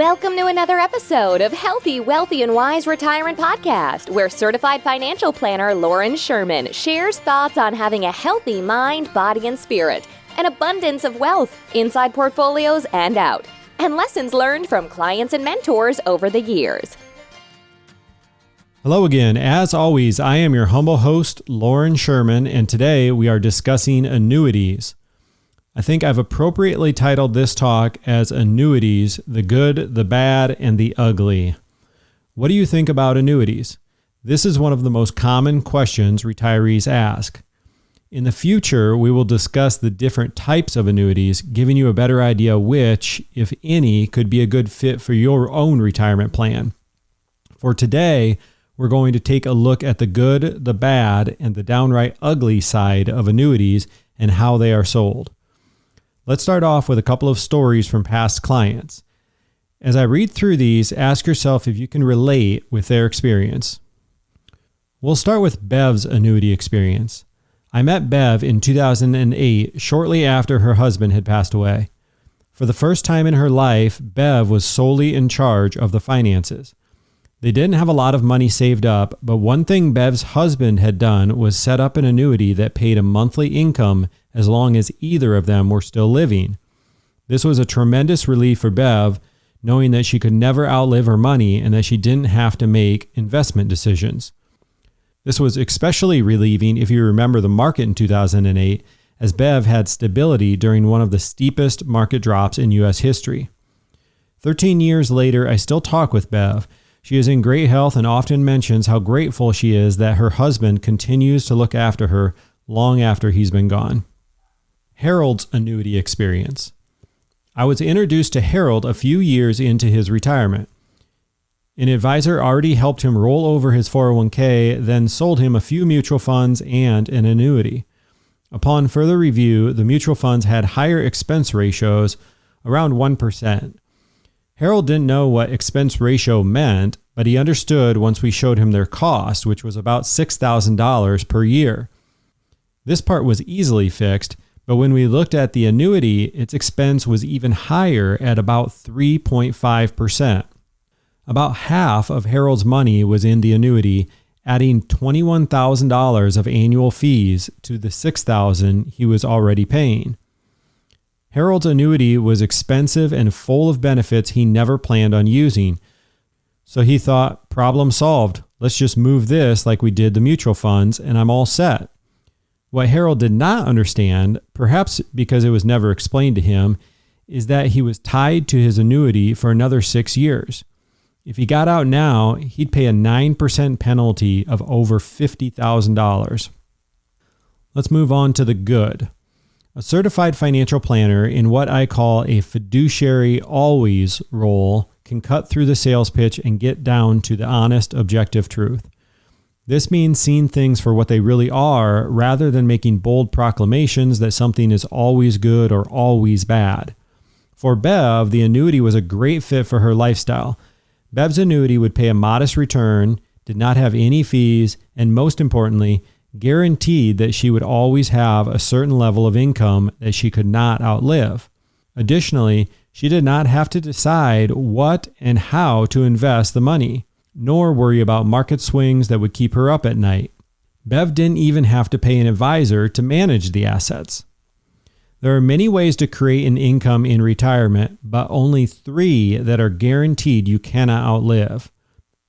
Welcome to another episode of Healthy, Wealthy, and Wise Retirement Podcast, where certified financial planner Lauren Sherman shares thoughts on having a healthy mind, body, and spirit, an abundance of wealth inside portfolios and out, and lessons learned from clients and mentors over the years. Hello again. As always, I am your humble host, Lauren Sherman, and today we are discussing annuities. I think I've appropriately titled this talk as Annuities, the Good, the Bad, and the Ugly. What do you think about annuities? This is one of the most common questions retirees ask. In the future, we will discuss the different types of annuities, giving you a better idea which, if any, could be a good fit for your own retirement plan. For today, we're going to take a look at the good, the bad, and the downright ugly side of annuities and how they are sold. Let's start off with a couple of stories from past clients. As I read through these, ask yourself if you can relate with their experience. We'll start with Bev's annuity experience. I met Bev in 2008, shortly after her husband had passed away. For the first time in her life, Bev was solely in charge of the finances. They didn't have a lot of money saved up, but one thing Bev's husband had done was set up an annuity that paid a monthly income as long as either of them were still living. This was a tremendous relief for Bev, knowing that she could never outlive her money and that she didn't have to make investment decisions. This was especially relieving if you remember the market in 2008, as Bev had stability during one of the steepest market drops in U.S. history. 13 years later, I still talk with Bev. She is in great health and often mentions how grateful she is that her husband continues to look after her long after he's been gone. Harold's annuity experience. I was introduced to Harold a few years into his retirement. An advisor already helped him roll over his 401k, then sold him a few mutual funds and an annuity. Upon further review, the mutual funds had higher expense ratios, around 1%. Harold didn't know what expense ratio meant, but he understood once we showed him their cost, which was about $6,000 per year. This part was easily fixed, but when we looked at the annuity, its expense was even higher at about 3.5%. About half of Harold's money was in the annuity, adding $21,000 of annual fees to the $6,000 he was already paying. Harold's annuity was expensive and full of benefits he never planned on using. So he thought, problem solved. Let's just move this like we did the mutual funds and I'm all set. What Harold did not understand, perhaps because it was never explained to him, is that he was tied to his annuity for another 6 years. If he got out now, he'd pay a 9% penalty of over $50,000. Let's move on to the good. A certified financial planner in what I call a fiduciary always role can cut through the sales pitch and get down to the honest, objective truth. This means seeing things for what they really are rather than making bold proclamations that something is always good or always bad. For Bev, the annuity was a great fit for her lifestyle. Bev's annuity would pay a modest return, did not have any fees, and most importantly, guaranteed that she would always have a certain level of income that she could not outlive. Additionally, she did not have to decide what and how to invest the money, nor worry about market swings that would keep her up at night. Bev didn't even have to pay an advisor to manage the assets. There are many ways to create an income in retirement, but only 3 that are guaranteed you cannot outlive: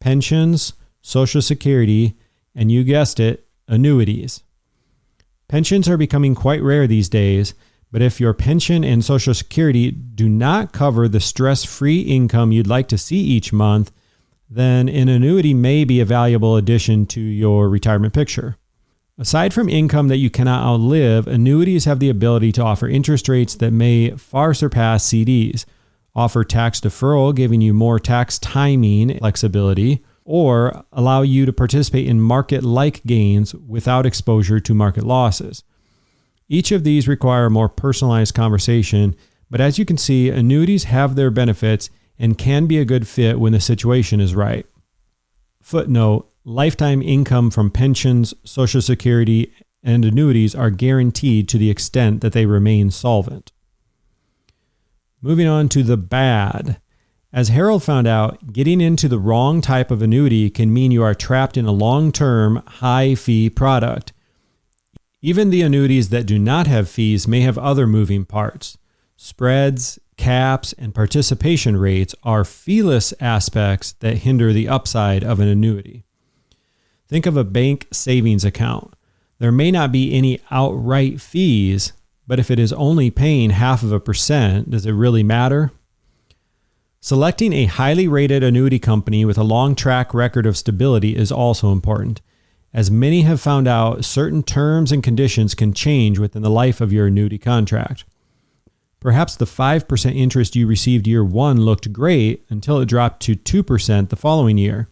pensions, Social Security, and you guessed it, annuities. Pensions are becoming quite rare these days, but if your pension and Social Security do not cover the stress-free income you'd like to see each month, then an annuity may be a valuable addition to your retirement picture. Aside from income that you cannot outlive, annuities have the ability to offer interest rates that may far surpass CDs, offer tax deferral, giving you more tax timing flexibility, or allow you to participate in market-like gains without exposure to market losses. Each of these require a more personalized conversation, but as you can see, annuities have their benefits and can be a good fit when the situation is right. Footnote: lifetime income from pensions, Social Security, and annuities are guaranteed to the extent that they remain solvent. Moving on to the bad. As Harold found out, getting into the wrong type of annuity can mean you are trapped in a long-term, high-fee product. Even the annuities that do not have fees may have other moving parts. Spreads, caps, and participation rates are feeless aspects that hinder the upside of an annuity. Think of a bank savings account. There may not be any outright fees, but if it is only paying 0.5%, does it really matter? Selecting a highly rated annuity company with a long track record of stability is also important. As many have found out, certain terms and conditions can change within the life of your annuity contract. Perhaps the 5% interest you received year 1 looked great until it dropped to 2% the following year.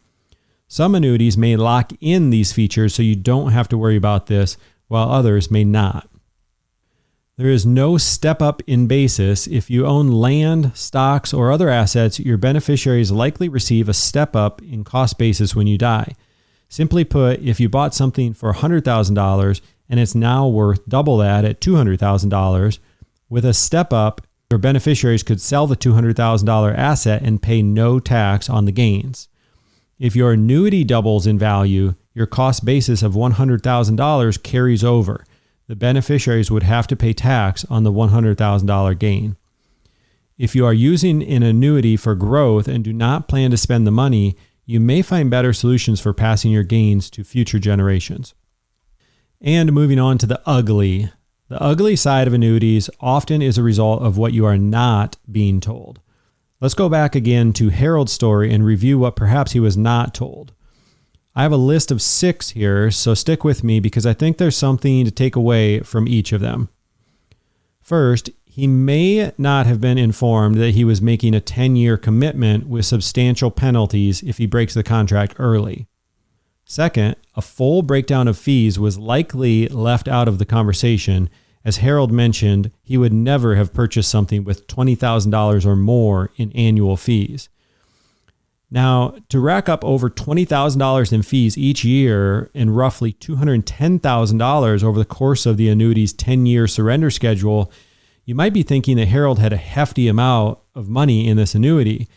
Some annuities may lock in these features so you don't have to worry about this, while others may not. There is no step up in basis. If you own land, stocks, or other assets, your beneficiaries likely receive a step up in cost basis when you die. Simply put, if you bought something for $100,000 and it's now worth double that at $200,000, with a step up, your beneficiaries could sell the $200,000 asset and pay no tax on the gains. If your annuity doubles in value, your cost basis of $100,000 carries over. The beneficiaries would have to pay tax on the $100,000 gain. If you are using an annuity for growth and do not plan to spend the money, you may find better solutions for passing your gains to future generations. And moving on to the ugly. The ugly side of annuities often is a result of what you are not being told. Let's go back again to Harold's story and review what perhaps he was not told. I have a list of 6 here, so stick with me because I think there's something to take away from each of them. First, he may not have been informed that he was making a 10-year commitment with substantial penalties if he breaks the contract early. Second, a full breakdown of fees was likely left out of the conversation. As Harold mentioned, he would never have purchased something with $20,000 or more in annual fees. Now, to rack up over $20,000 in fees each year and roughly $210,000 over the course of the annuity's 10-year surrender schedule, you might be thinking that Harold had a hefty amount of money in this annuity.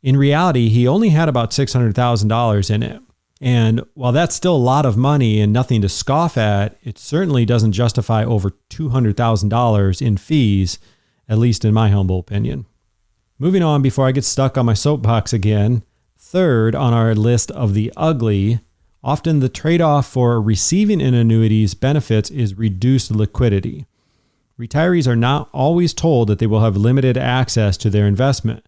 In reality, he only had about $600,000 in it. And while that's still a lot of money and nothing to scoff at, it certainly doesn't justify over $200,000 in fees, at least in my humble opinion. Moving on before I get stuck on my soapbox again, third on our list of the ugly, often the trade-off for receiving an annuity's benefits is reduced liquidity. Retirees are not always told that they will have limited access to their investment.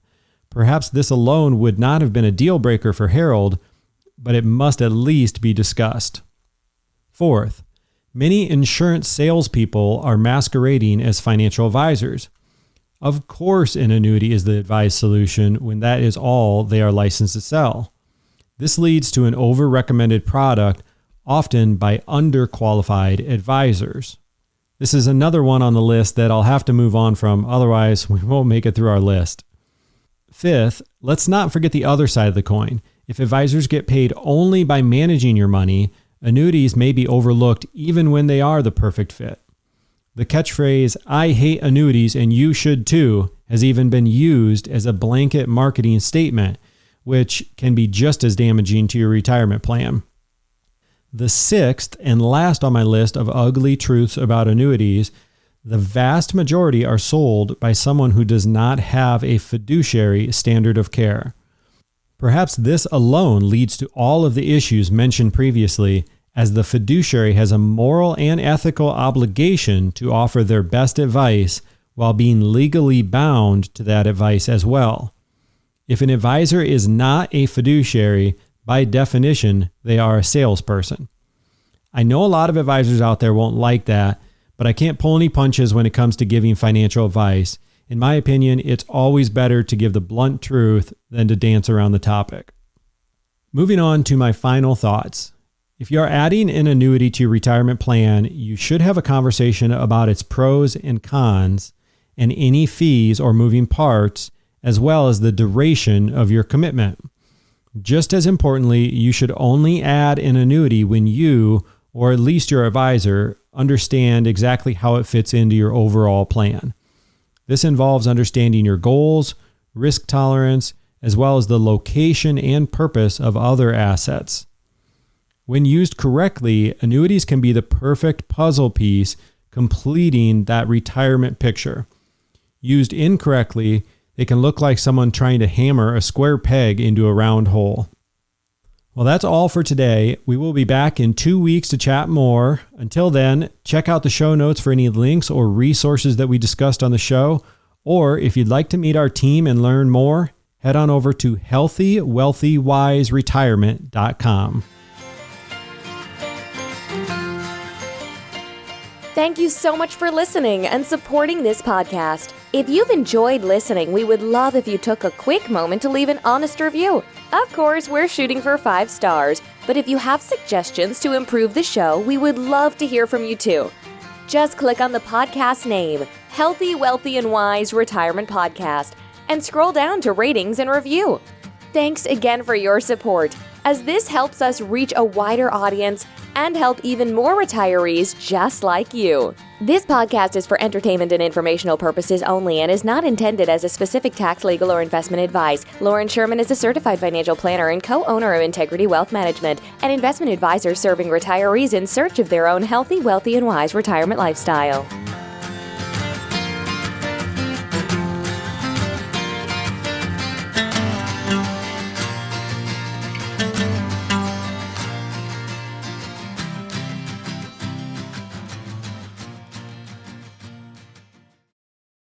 Perhaps this alone would not have been a deal breaker for Harold, but it must at least be discussed. Fourth, many insurance salespeople are masquerading as financial advisors. Of course, an annuity is the advised solution when that is all they are licensed to sell. This leads to an over-recommended product, often by underqualified advisors. This is another one on the list that I'll have to move on from, otherwise we won't make it through our list. Fifth, let's not forget the other side of the coin. If advisors get paid only by managing your money, annuities may be overlooked even when they are the perfect fit. The catchphrase, "I hate annuities and you should too," has even been used as a blanket marketing statement, which can be just as damaging to your retirement plan. The sixth and last on my list of ugly truths about annuities, the vast majority are sold by someone who does not have a fiduciary standard of care. Perhaps this alone leads to all of the issues mentioned previously, as the fiduciary has a moral and ethical obligation to offer their best advice while being legally bound to that advice as well. If an advisor is not a fiduciary, by definition, they are a salesperson. I know a lot of advisors out there won't like that, but I can't pull any punches when it comes to giving financial advice. In my opinion, it's always better to give the blunt truth than to dance around the topic. Moving on to my final thoughts. If you are adding an annuity to your retirement plan, you should have a conversation about its pros and cons and any fees or moving parts, as well as the duration of your commitment. Just as importantly, you should only add an annuity when you, or at least your advisor, understand exactly how it fits into your overall plan. This involves understanding your goals, risk tolerance, as well as the location and purpose of other assets. When used correctly, annuities can be the perfect puzzle piece completing that retirement picture. Used incorrectly, they can look like someone trying to hammer a square peg into a round hole. Well, that's all for today. We will be back in 2 weeks to chat more. Until then, check out the show notes for any links or resources that we discussed on the show. Or if you'd like to meet our team and learn more, head on over to healthywealthywiseretirement.com. Thank you so much for listening and supporting this podcast. If you've enjoyed listening, we would love if you took a quick moment to leave an honest review. Of course, we're shooting for 5 stars, but if you have suggestions to improve the show, we would love to hear from you too. Just click on the podcast name, Healthy, Wealthy, and Wise Retirement Podcast, and scroll down to ratings and review. Thanks again for your support, as this helps us reach a wider audience and help even more retirees just like you. This podcast is for entertainment and informational purposes only and is not intended as a specific tax, legal, or investment advice. Lauren Sherman is a certified financial planner and co-owner of Integrity Wealth Management, an investment advisor serving retirees in search of their own healthy, wealthy, and wise retirement lifestyle.